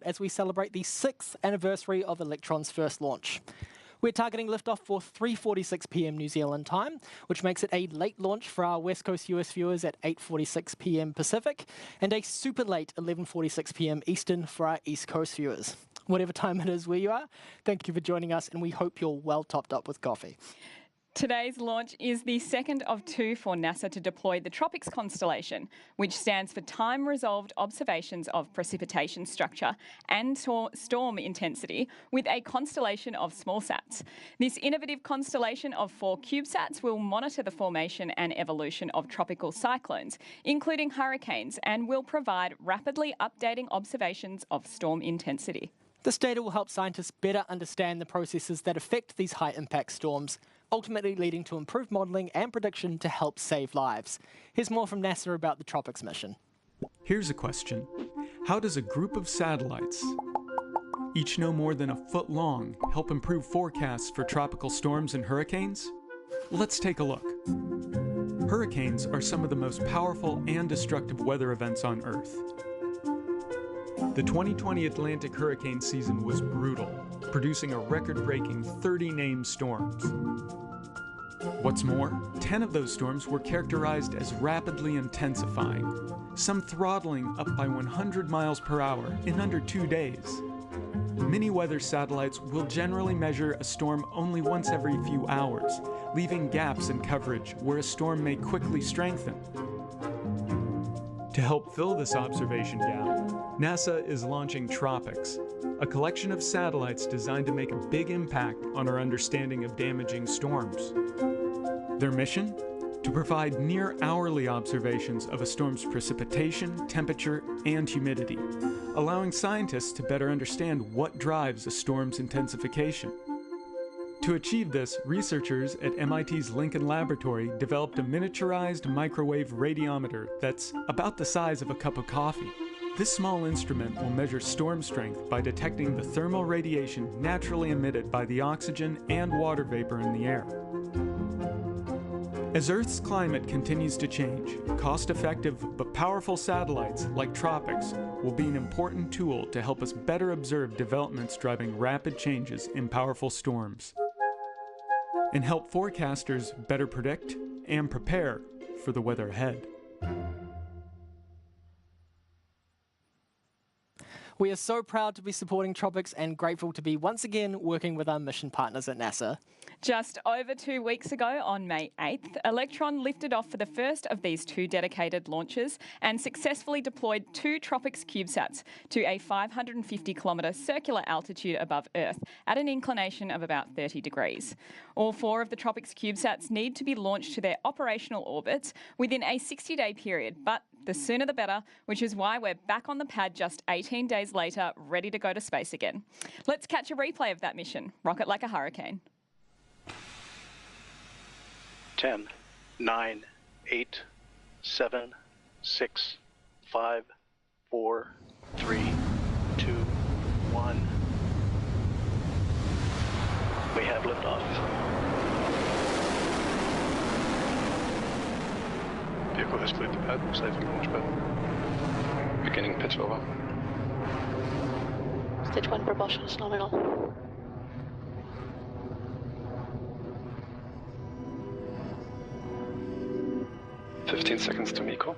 as we celebrate the 6th anniversary of Electron's first launch. We're targeting liftoff for 3:46 p.m. New Zealand time, which makes it a late launch for our West Coast US viewers at 8:46 p.m. Pacific, and a super late 11:46 p.m. Eastern for our East Coast viewers. Whatever time it is where you are, thank you for joining us, and we hope you're well topped up with coffee. Today's launch is the second of two for NASA to deploy the TROPICS constellation, which stands for Time-Resolved Observations of Precipitation Structure and Storm Intensity, with a constellation of smallsats. This innovative constellation of 4 CubeSats will monitor the formation and evolution of tropical cyclones, including hurricanes, and will provide rapidly updating observations of storm intensity. This data will help scientists better understand the processes that affect these high-impact storms, ultimately leading to improved modelling and prediction to help save lives. Here's more from NASA about the TROPICS mission. Here's a question. How does a group of satellites, each no more than a foot long, help improve forecasts for tropical storms and hurricanes? Let's take a look. Hurricanes are some of the most powerful and destructive weather events on Earth. The 2020 Atlantic hurricane season was brutal, producing a record-breaking 30 named storms. What's more, 10 of those storms were characterized as rapidly intensifying, some throttling up by 100 miles per hour in under 2 days. Many weather satellites will generally measure a storm only once every few hours, leaving gaps in coverage where a storm may quickly strengthen. To help fill this observation gap, NASA is launching TROPICS, a collection of satellites designed to make a big impact on our understanding of damaging storms. Their mission? To provide near-hourly observations of a storm's precipitation, temperature, and humidity, allowing scientists to better understand what drives a storm's intensification. To achieve this, researchers at MIT's Lincoln Laboratory developed a miniaturized microwave radiometer that's about the size of a cup of coffee. This small instrument will measure storm strength by detecting the thermal radiation naturally emitted by the oxygen and water vapor in the air. As Earth's climate continues to change, cost-effective but powerful satellites like TROPICS will be an important tool to help us better observe developments driving rapid changes in powerful storms, and help forecasters better predict and prepare for the weather ahead. We are so proud to be supporting TROPICS and grateful to be once again working with our mission partners at NASA. Just over 2 weeks ago, on May 8th, Electron lifted off for the first of these 2 dedicated launches and successfully deployed 2 TROPICS CubeSats to a 550-kilometre circular altitude above Earth at an inclination of about 30 degrees. All 4 of the TROPICS CubeSats need to be launched to their operational orbits within a 60-day period, but the sooner the better, which is why we're back on the pad just 18 days later, ready to go to space again. Let's catch a replay of that mission. Rocket like a hurricane. 10, 9, 8, 7, 6, 5, 4, 3, 2, 1. We have liftoff. Vehicle has cleared the pad, safe and launch pad. Beginning pitch over. Stage 1 propulsion is nominal. 15 seconds to MECO.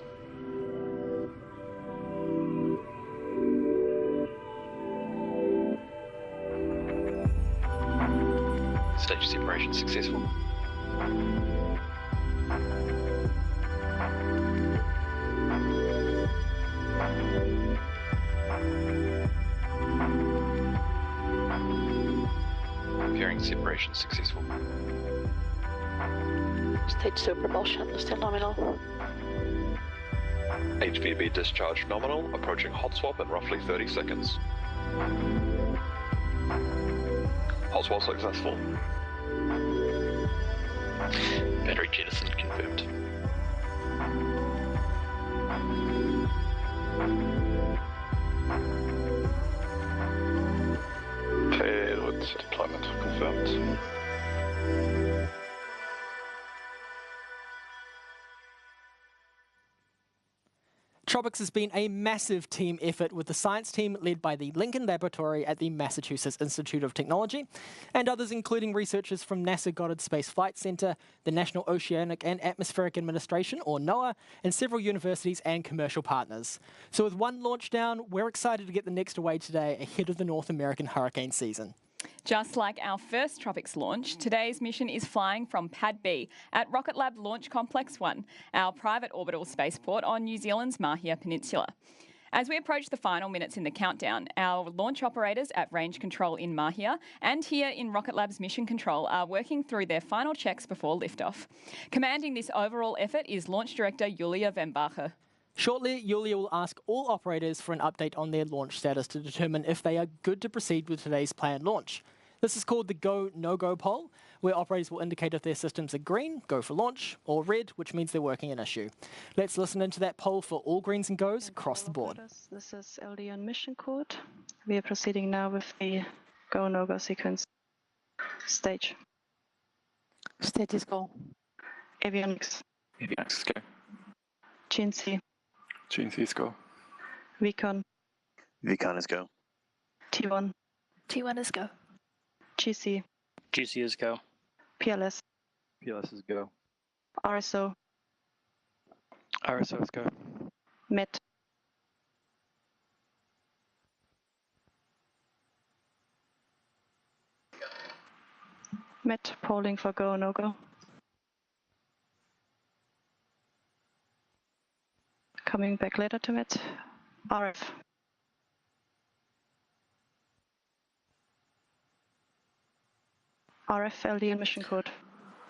Stage separation successful. Pairing separation successful. Stage 2 propulsion is still nominal. HVB discharge nominal, approaching hot swap in roughly 30 seconds. Hot swap successful. Battery jettison confirmed. Payload deployment confirmed. TROPICS has been a massive team effort with the science team led by the Lincoln Laboratory at the Massachusetts Institute of Technology and others including researchers from NASA Goddard Space Flight Center, the National Oceanic and Atmospheric Administration, or NOAA, and several universities and commercial partners. So with one launch down, we're excited to get the next away today ahead of the North American hurricane season. Just like our first TROPICS launch, today's mission is flying from Pad B at Rocket Lab Launch Complex 1, our private orbital spaceport on New Zealand's Mahia Peninsula. As we approach the final minutes in the countdown, our launch operators at Range Control in Mahia and here in Rocket Lab's Mission Control are working through their final checks before liftoff. Commanding this overall effort is Launch Director Julia Vembacher. Shortly, Julia will ask all operators for an update on their launch status to determine if they are good to proceed with today's planned launch. This is called the Go, No-Go poll, where operators will indicate if their systems are green, go for launch, or red, which means they're working an issue. Let's listen into that poll for all greens and goes across the board. This is LD on mission code. We are proceeding now with the Go, No-Go sequence. Stage. Stage is go. Avionics. Avionics is go. GNC. GNC is go. Recon. Recon is go. T1. T1 is go. GC. GC is go. PLS. PLS is go. RSO. RSO is go. MET. MET polling for go, no go. Coming back later to MET. RF. RF LD and mission code.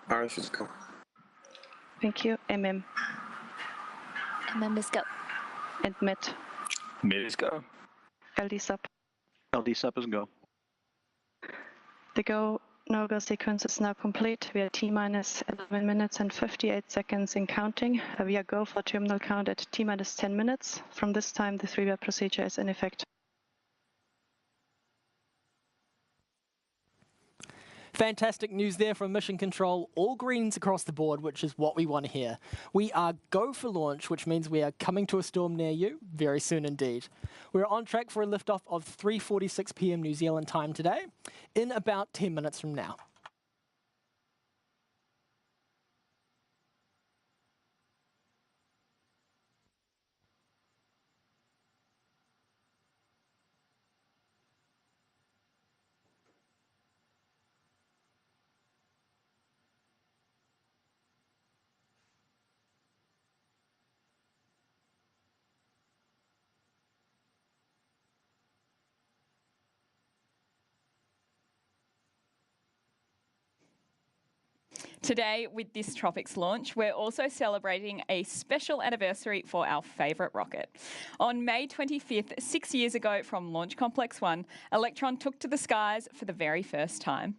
RF is go. Thank you. MM. MM is go. And MET. Mid is go. LD sub. LD sub is go. The go, no-go sequence is now complete. We are T-minus 11 minutes and 58 seconds in counting. We are go for terminal count at T-minus 10 minutes. From this time, the three-way procedure is in effect. Fantastic news there from Mission Control. All greens across the board, which is what we want to hear. We are go for launch, which means we are coming to a storm near you very soon indeed. We're on track for a liftoff of 3:46 p.m. New Zealand time today, in about 10 minutes from now. Today, with this TROPICS launch, we're also celebrating a special anniversary for our favourite rocket. On May 25th, 6 years ago from Launch Complex 1, Electron took to the skies for the very first time.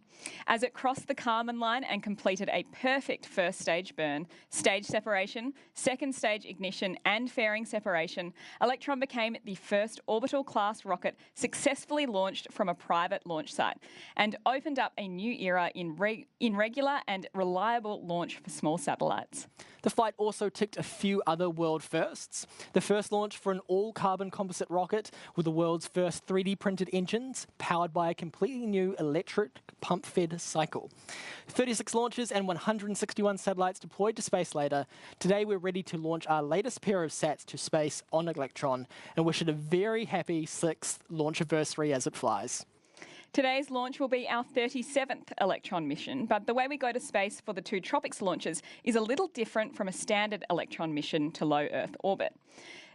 As it crossed the Kármán line and completed a perfect first stage burn, stage separation, second stage ignition and fairing separation, Electron became the first orbital-class rocket successfully launched from a private launch site and opened up a new era in regular and reliable launch for small satellites. The flight also ticked a few other world firsts. The first launch for an all-carbon composite rocket with the world's first 3D printed engines, powered by a completely new electric pump-fed cycle. 36 launches and 161 satellites deployed to space later. Today we're ready to launch our latest pair of sats to space on Electron and wish it a very happy 6th launch anniversary as it flies. Today's launch will be our 37th Electron mission, but the way we go to space for the two TROPICS launches is a little different from a standard Electron mission to low Earth orbit.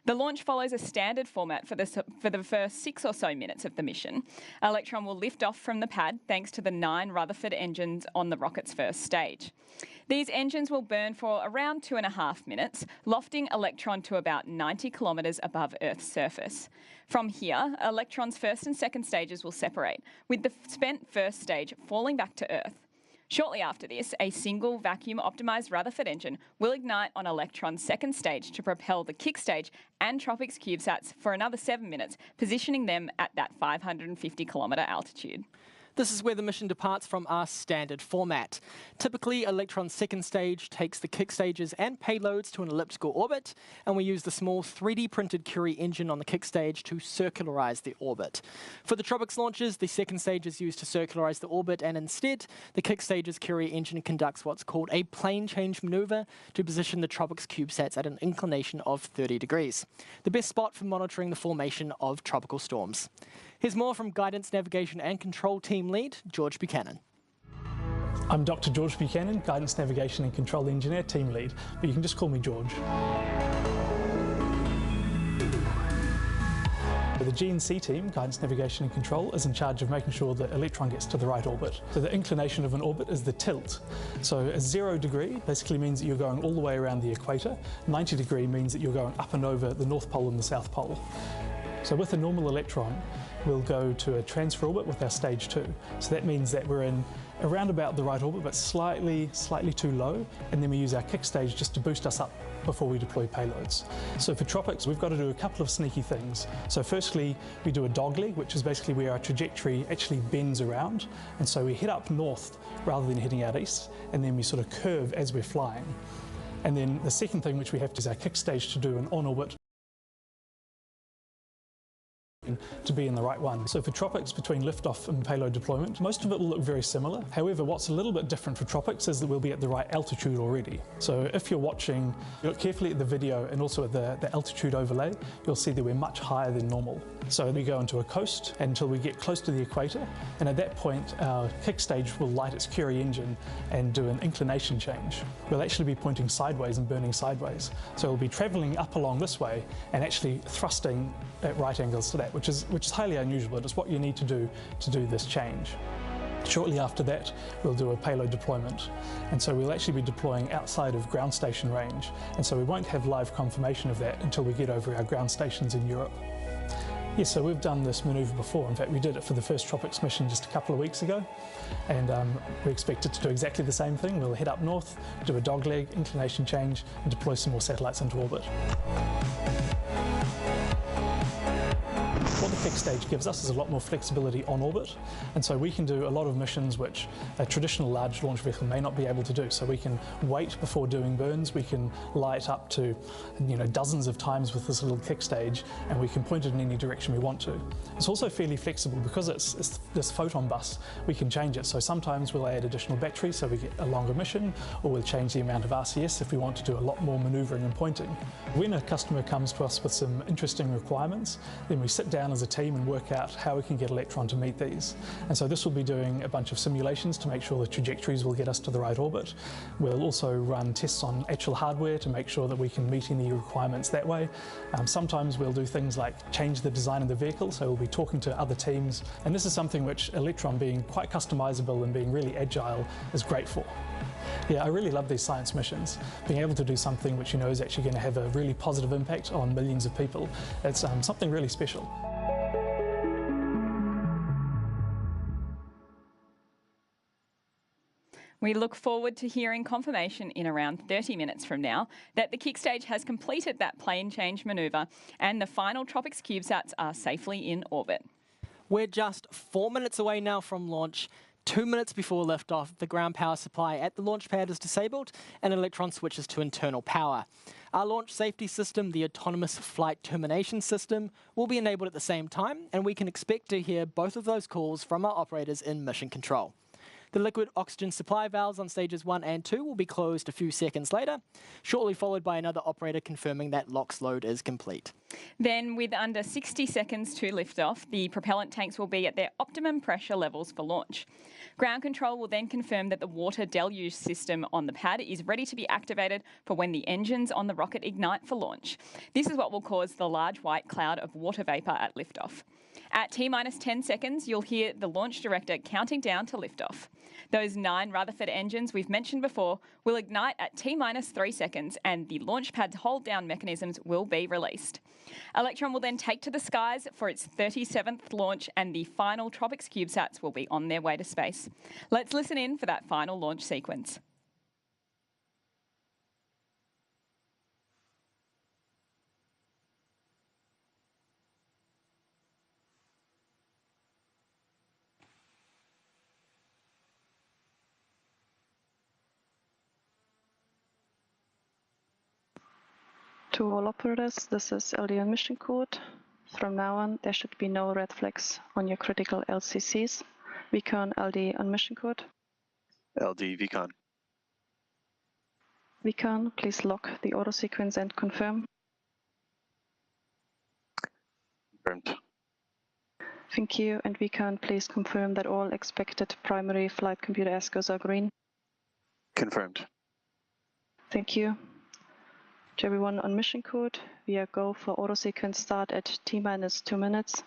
The launch follows a standard format for the first 6 or so minutes of the mission. Electron will lift off from the pad thanks to the 9 Rutherford engines on the rocket's first stage. These engines will burn for around 2.5 minutes, lofting Electron to about 90 kilometres above Earth's surface. From here, Electron's first and second stages will separate, with the spent first stage falling back to Earth. Shortly after this, a single vacuum-optimised Rutherford engine will ignite on Electron's second stage to propel the kick stage and TROPICS CubeSats for another 7 minutes, positioning them at that 550-kilometre altitude. This is where the mission departs from our standard format. Typically, Electron's second stage takes the kick stages and payloads to an elliptical orbit, and we use the small 3D printed Curie engine on the kick stage to circularize the orbit. For the TROPICS launches, the second stage is used to circularize the orbit, and instead, the kick stage's Curie engine conducts what's called a plane change maneuver to position the TROPICS CubeSats at an inclination of 30 degrees, the best spot for monitoring the formation of tropical storms. Here's more from Guidance, Navigation and Control Team Lead, George Buchanan. I'm Dr. George Buchanan, Guidance, Navigation and Control Engineer, Team Lead, but you can just call me George. The GNC team, Guidance, Navigation and Control, is in charge of making sure that Electron gets to the right orbit. So the inclination of an orbit is the tilt. So a 0 degree basically means that you're going all the way around the equator. 90 degree means that you're going up and over the North Pole and the South Pole. So with a normal Electron, we'll go to a transfer orbit with our stage 2. So that means that we're in around about the right orbit, but slightly too low, and then we use our kick stage just to boost us up before we deploy payloads. So for TROPICS, we've got to do a couple of sneaky things. So firstly, we do a dogleg, which is basically where our trajectory actually bends around, and so we head up north rather than heading out east, and then we sort of curve as we're flying. And then the second thing which we have to is our kick stage to do an on-orbit to be in the right one. So for TROPICS, between liftoff and payload deployment, most of it will look very similar. However, what's a little bit different for TROPICS is that we'll be at the right altitude already. So if you're watching, you look carefully at the video and also at the altitude overlay, you'll see that we're much higher than normal. So we go into a coast until we get close to the equator, and at that point our kick stage will light its Curie engine and do an inclination change. We'll actually be pointing sideways and burning sideways. So we'll be travelling up along this way and actually thrusting at right angles to that, which is highly unusual, but it's what you need to do this change. Shortly after that, we'll do a payload deployment, and so we'll actually be deploying outside of ground station range, and so we won't have live confirmation of that until we get over our ground stations in Europe. Yes, so we've done this manoeuvre before. In fact, we did it for the first TROPICS mission just a couple of weeks ago, and we expect it to do exactly the same thing. We'll head up north, do a dogleg, inclination change, and deploy some more satellites into orbit. What the kick stage gives us is a lot more flexibility on orbit, and so we can do a lot of missions which a traditional large launch vehicle may not be able to do. So we can wait before doing burns, we can light up to dozens of times with this little kick stage, and we can point it in any direction we want to. It's also fairly flexible because it's this photon bus. We can change it, so sometimes we'll add additional batteries so we get a longer mission, or we'll change the amount of RCS if we want to do a lot more manoeuvring and pointing. When a customer comes to us with some interesting requirements, then we sit down as a team and work out how we can get Electron to meet these. And so this will be doing a bunch of simulations to make sure the trajectories will get us to the right orbit. We'll also run tests on actual hardware to make sure that we can meet any requirements that way. Sometimes we'll do things like change the design of the vehicle, so we'll be talking to other teams, and this is something which Electron, being quite customizable and being really agile, is great for. Yeah, I really love these science missions. Being able to do something which is actually going to have a really positive impact on millions of people, it's something really special. We look forward to hearing confirmation in around 30 minutes from now that the kick stage has completed that plane change manoeuvre and the final TROPICS CubeSats are safely in orbit. We're just 4 minutes away now from launch. 2 minutes before liftoff, the ground power supply at the launch pad is disabled and Electron switches to internal power. Our launch safety system, the Autonomous Flight Termination System, will be enabled at the same time, and we can expect to hear both of those calls from our operators in mission control. The liquid oxygen supply valves on stages 1 and 2 will be closed a few seconds later, shortly followed by another operator confirming that LOX load is complete. Then, with under 60 seconds to liftoff, the propellant tanks will be at their optimum pressure levels for launch. Ground control will then confirm that the water deluge system on the pad is ready to be activated for when the engines on the rocket ignite for launch. This is what will cause the large white cloud of water vapour at liftoff. At T-minus 10 seconds, you'll hear the launch director counting down to liftoff. Those 9 Rutherford engines we've mentioned before will ignite at T-minus 3 seconds and the launch pad's hold-down mechanisms will be released. Electron will then take to the skies for its 37th launch and the final TROPICS CubeSats will be on their way to space. Let's listen in for that final launch sequence. To all operators, this is LD on mission code. From now on, there should be no red flags on your critical LCCs. VCON LD on mission code. LD VCON. VCON, please lock the auto sequence and confirm. Confirmed. Thank you. And VCON, please confirm that all expected primary flight computer ASCOs are green. Confirmed. Thank you. To everyone on mission code, we are go for auto sequence start at T-minus 2 minutes.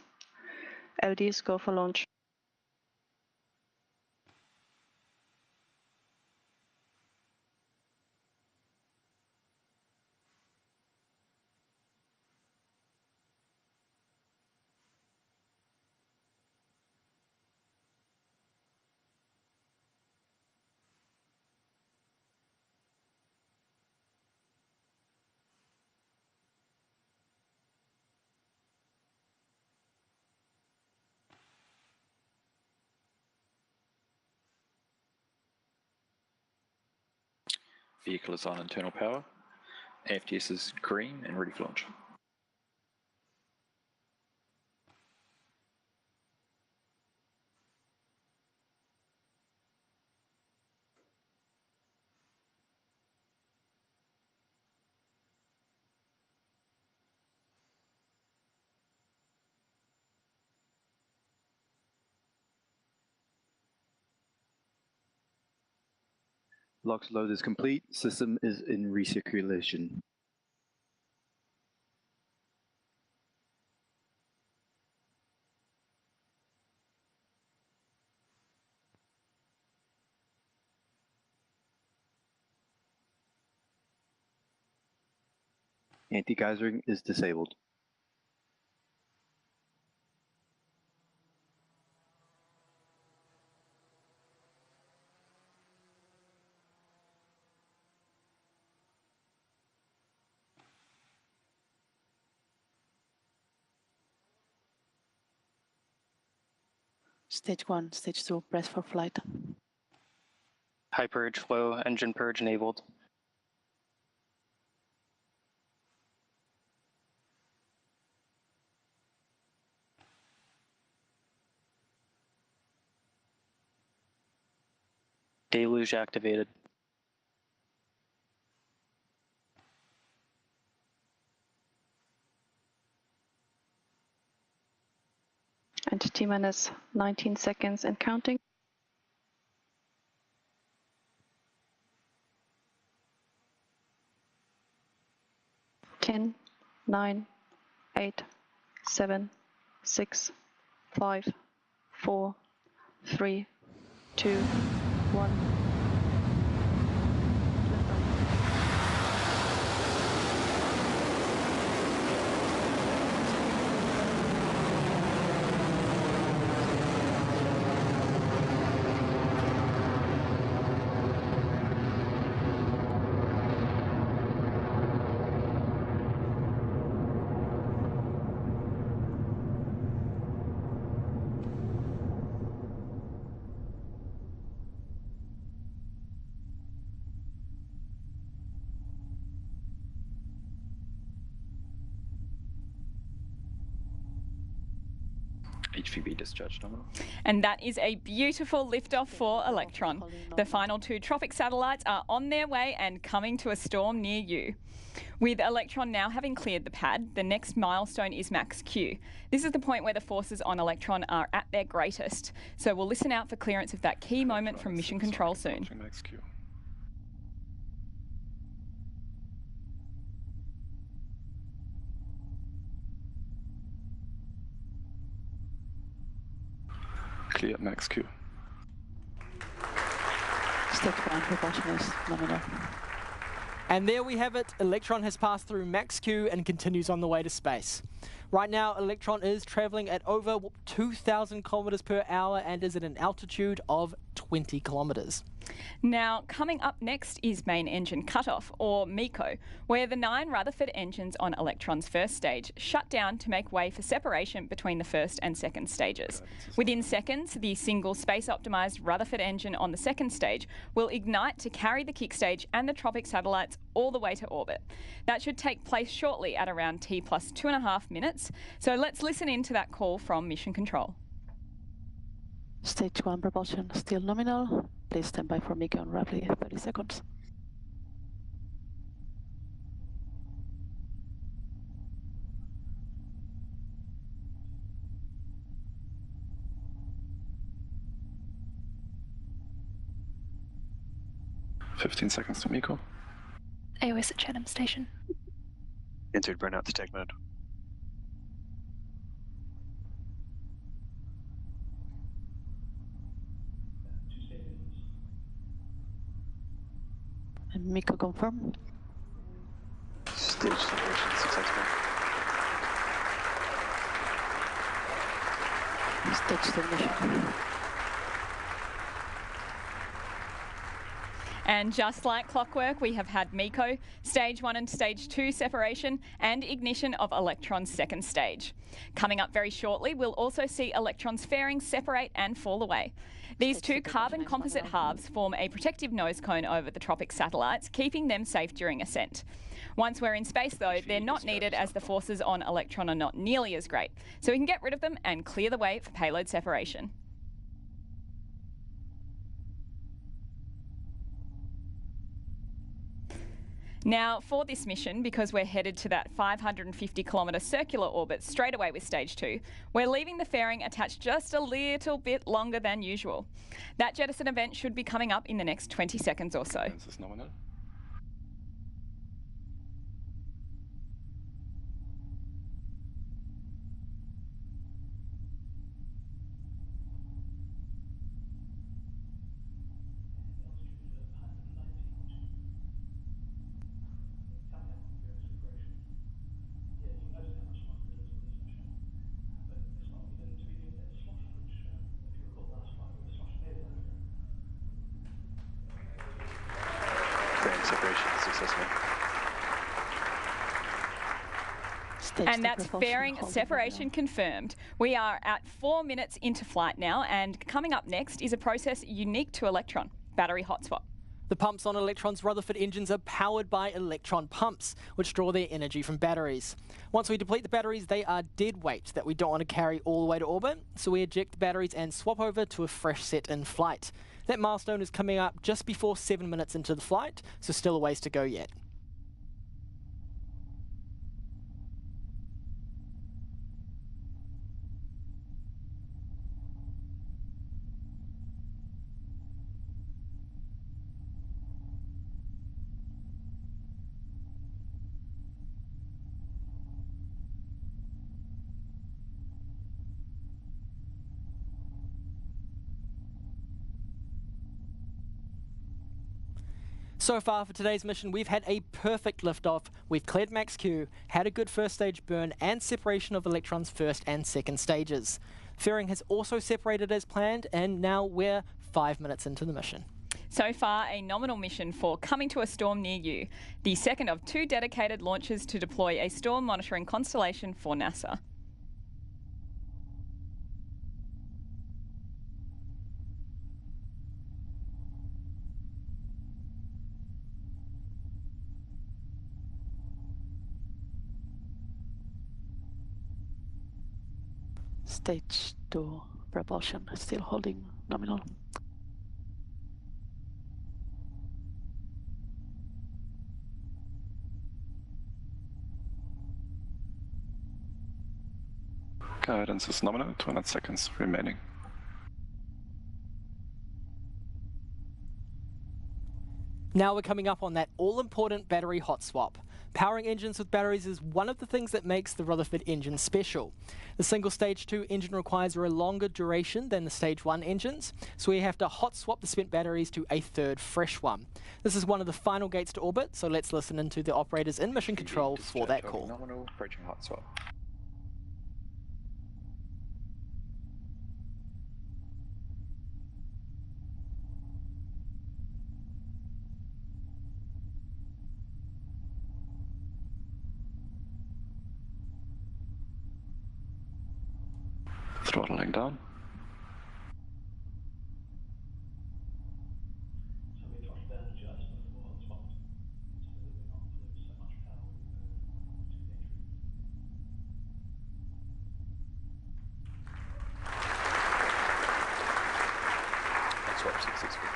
LDs go for launch. Vehicle is on internal power. AFTS is green and ready for launch. LOX load is complete. System is in recirculation. Anti-geysering is disabled. Stage 1, Stage 2, press for flight. High purge flow, engine purge enabled. Deluge activated. And T-minus 19 seconds and counting. 10, 9, 8, 7, 6, 5, 4, 3, 2, 1. HVB discharge nominal. And that is a beautiful liftoff for Electron. The final 2 TROPICS satellites are on their way and coming to a storm near you. With Electron now having cleared the pad, the next milestone is max Q. This is the point where the forces on Electron are at their greatest. So we'll listen out for clearance of that key moment from Mission Control soon. Max Q. Clear max Q. Stage 1, propulsion is nominal. And there we have it. Electron has passed through max Q and continues on the way to space. Right now, Electron is traveling at over 2,000 kilometers per hour and is at an altitude of 20 kilometers. Now, coming up next is main engine cutoff, or MECO, where the 9 Rutherford engines on Electron's first stage shut down to make way for separation between the first and second stages. Within seconds, the single space-optimised Rutherford engine on the second stage will ignite to carry the kick stage and the TROPICS satellites all the way to orbit. That should take place shortly at around T plus 2.5 minutes. So let's listen in to that call from Mission Control. Stage 1 propulsion still nominal. Please stand by for MECO in roughly 30 seconds. "15 seconds to MECO." AOS at Chatham Station. Entered burnout detect mode. And MECO confirmed. Stage separation successful. Stage termination. And just like clockwork, we have had MECO, Stage 1 and Stage 2 separation, and ignition of Electron's second stage. Coming up very shortly, we'll also see Electron's fairings separate and fall away. These two carbon composite halves form a protective nose cone over the TROPICS satellites, keeping them safe during ascent. Once we're in space, though, they're not needed as the forces on Electron are not nearly as great, so we can get rid of them and clear the way for payload separation. Now, for this mission, because we're headed to that 550-kilometre circular orbit straight away with Stage 2, we're leaving the fairing attached just a little bit longer than usual. That jettison event should be coming up in the next 20 seconds or so. This is nominal. Separation successful. And that's fairing separation confirmed. We are at 4 minutes into flight now, and coming up next is a process unique to Electron, battery hot swap. The pumps on Electron's Rutherford engines are powered by electron pumps, which draw their energy from batteries. Once we deplete the batteries, they are dead weight that we don't want to carry all the way to orbit, so we eject the batteries and swap over to a fresh set in flight. That milestone is coming up just before 7 minutes into the flight, so still a ways to go yet. So far for today's mission, we've had a perfect liftoff. We've cleared max Q, had a good first stage burn, and separation of Electron's first and second stages. Fairing has also separated as planned, and now we're 5 minutes into the mission. So far, a nominal mission for Coming to a Storm Near You, the second of 2 dedicated launches to deploy a storm monitoring constellation for NASA. Stage 2 propulsion still holding nominal. Guidance is nominal, 200 seconds remaining. Now we're coming up on that all-important battery hot swap. Powering engines with batteries is one of the things that makes the Rutherford engine special. The single Stage 2 engine requires a longer duration than the Stage 1 engines, so we have to hot swap the spent batteries to a third fresh one. This is one of the final gates to orbit, so let's listen into the operators in mission control for that call. Nominal, approaching hot swap. Throttling down. Swap successful.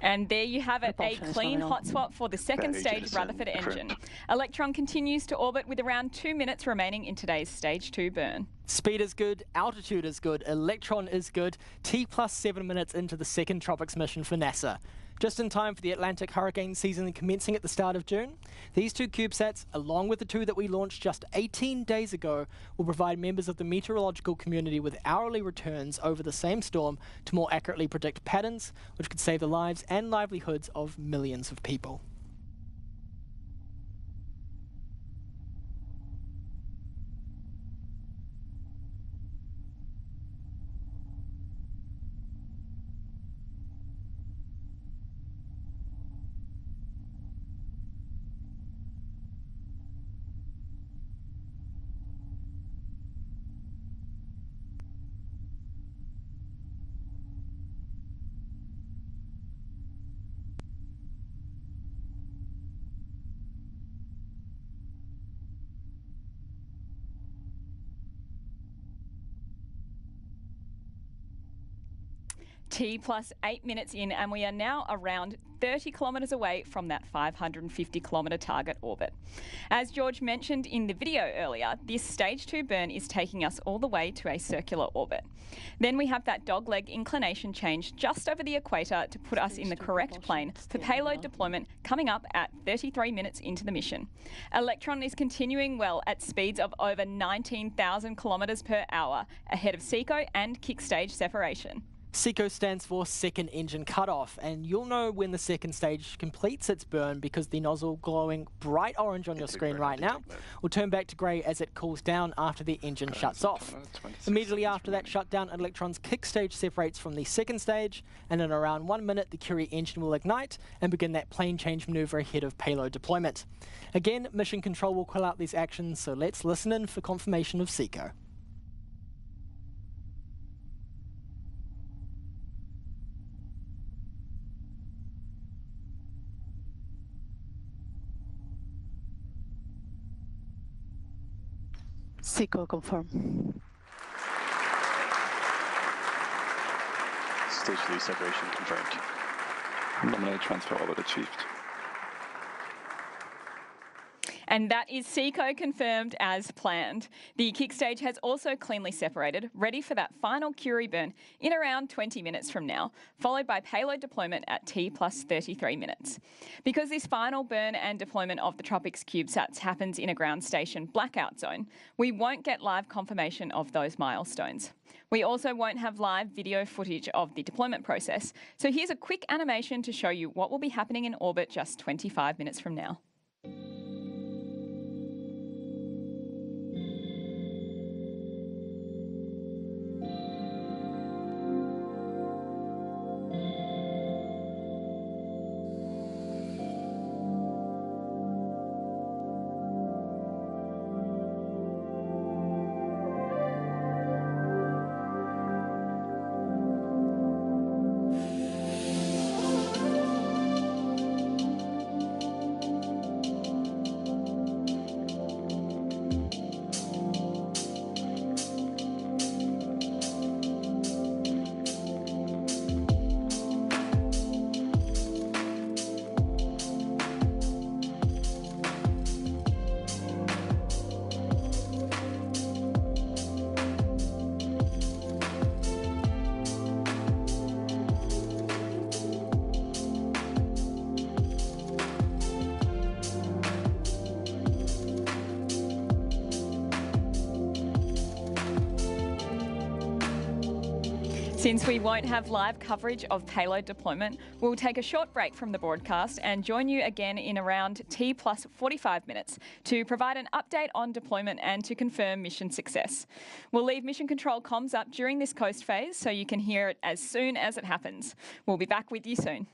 And there you have it, a Propulsion is clean nominal. hot swap for the second That stage engine is Rutherford confirmed. engine. Electron continues to orbit with around 2 minutes remaining in today's stage 2 burn. Speed is good, altitude is good, Electron is good, T plus 7 minutes into the second TROPICS mission for NASA. Just in time for the Atlantic hurricane season commencing at the start of June, these two CubeSats, along with the two that we launched just 18 days ago, will provide members of the meteorological community with hourly returns over the same storm to more accurately predict patterns, which could save the lives and livelihoods of millions of people. T plus 8 minutes in, and we are now around 30 kilometres away from that 550 kilometre target orbit. As George mentioned in the video earlier, this stage 2 burn is taking us all the way to a circular orbit. Then we have that dogleg inclination change just over the equator to put us in the correct plane for payload deployment coming up at 33 minutes into the mission. Electron is continuing well at speeds of over 19,000 kilometres per hour, ahead of SECO and kick stage separation. SECO stands for second engine cutoff, and you'll know when the second stage completes its burn because the nozzle glowing bright orange on your screen right now will turn back to grey as it cools down after the engine shuts off. Immediately after that shutdown, Electron's kick stage separates from the second stage, and in around 1 minute the Curie engine will ignite and begin that plane change manoeuvre ahead of payload deployment. Again, Mission Control will call out these actions, so let's listen in for confirmation of SECO. SECO confirmed. Stage 3 separation confirmed. Nominal transfer orbit achieved. And that is SECO confirmed as planned. The kick stage has also cleanly separated, ready for that final Curie burn in around 20 minutes from now, followed by payload deployment at T plus 33 minutes. Because this final burn and deployment of the TROPICS CubeSats happens in a ground station blackout zone, we won't get live confirmation of those milestones. We also won't have live video footage of the deployment process, so here's a quick animation to show you what will be happening in orbit just 25 minutes from now. Since we won't have live coverage of payload deployment, we'll take a short break from the broadcast and join you again in around T plus 45 minutes to provide an update on deployment and to confirm mission success. We'll leave Mission Control comms up during this coast phase so you can hear it as soon as it happens. We'll be back with you soon.